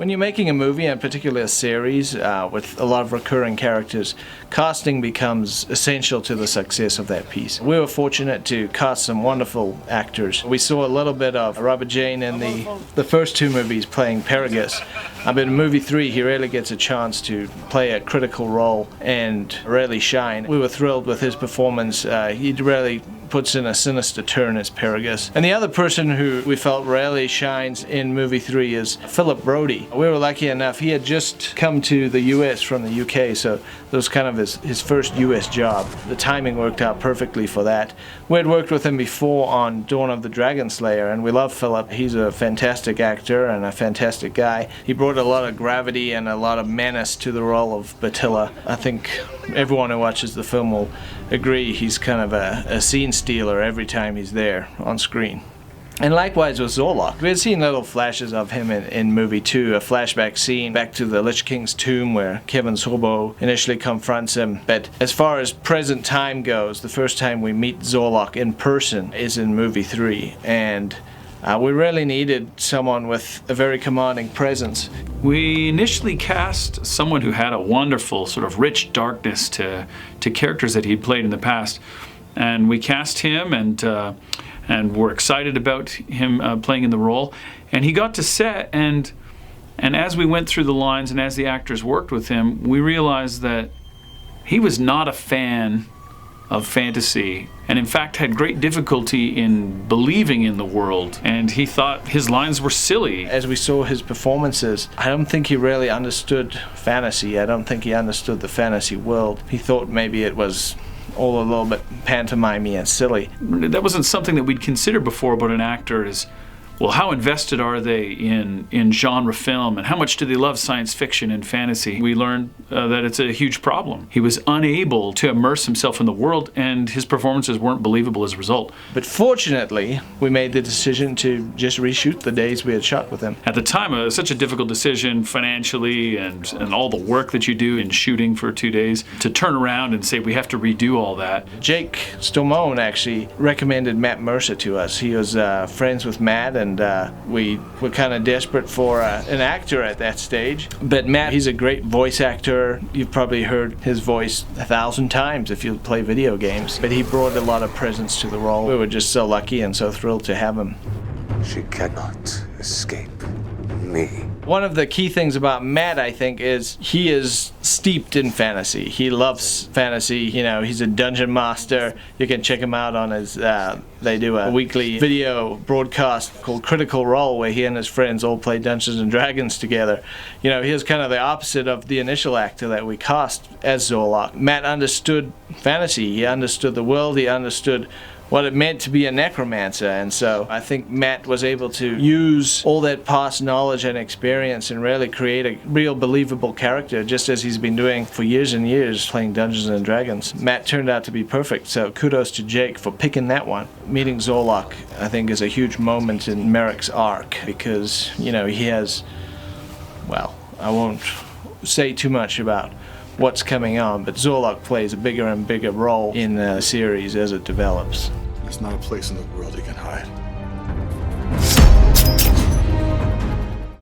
When you're making a movie, and particularly a series with a lot of recurring characters, casting becomes essential to the success of that piece. We were fortunate to cast some wonderful actors. We saw a little bit of Robert Jane in the first two movies playing Paragus, but in movie 3 he really gets a chance to play a critical role and really shine. We were thrilled with his performance. He really puts in a sinister turn as Paragus. And the other person who we felt really shines in movie 3 is Philip Brody. We were lucky enough, he had just come to the US from the UK, so that was kind of his first US job. The timing worked out perfectly for that. We had worked with him before on Dawn of the Dragon Slayer, and we love Philip. He's a fantastic actor and a fantastic guy. He brought a lot of gravity and a lot of menace to the role of Battilla. I think everyone who watches the film will agree he's kind of a scene stealer every time he's there on screen. And likewise with Zorlok. We had seen little flashes of him in movie 2, a flashback scene back to the Lich King's tomb where Kevin Sorbo initially confronts him. But as far as present time goes, the first time we meet Zorlok in person is in movie 3. And we really needed someone with a very commanding presence. We initially cast someone who had a wonderful sort of rich darkness to characters that he'd played in the past. And we cast him and we're excited about him playing in the role. And he got to set, and as we went through the lines and as the actors worked with him, we realized that he was not a fan of fantasy, and in fact had great difficulty in believing in the world, and he thought his lines were silly. As we saw his performances, I don't think he really understood fantasy. I don't think he understood the fantasy world. He thought maybe it was all a little bit pantomimey and silly. That wasn't something that we'd considered before about an actor, is, well, how invested are they in genre film, and how much do they love science fiction and fantasy? We learned that it's a huge problem. He was unable to immerse himself in the world, and his performances weren't believable as a result. But fortunately, we made the decision to just reshoot the days we had shot with him. At the time, it was such a difficult decision financially and all the work that you do in shooting for 2 days, to turn around and say we have to redo all that. Jake Stormoen actually recommended Matt Mercer to us. He was friends with Matt, and we were kind of desperate for an actor at that stage. But Matt, he's a great voice actor. You've probably heard his voice 1,000 times if you play video games. But he brought a lot of presence to the role. We were just so lucky and so thrilled to have him. She cannot escape me. One of the key things about Matt, I think, is he is steeped in fantasy. He loves fantasy. You know, he's a dungeon master. You can check him out on his, they do a weekly video broadcast called Critical Role, where he and his friends all play Dungeons and Dragons together. You know, he is kind of the opposite of the initial actor that we cast as Zorlok. Matt understood fantasy. He understood the world. He understood what it meant to be a necromancer, and so I think Matt was able to use all that past knowledge and experience and really create a real believable character, just as he's been doing for years and years playing Dungeons and Dragons. Matt turned out to be perfect, so kudos to Jake for picking that one. Meeting Zorlok, I think, is a huge moment in Merrick's arc, because, you know, he has, well, I won't say too much about what's coming on, but Zorlok plays a bigger and bigger role in the series as it develops. There's not a place in the world he can hide.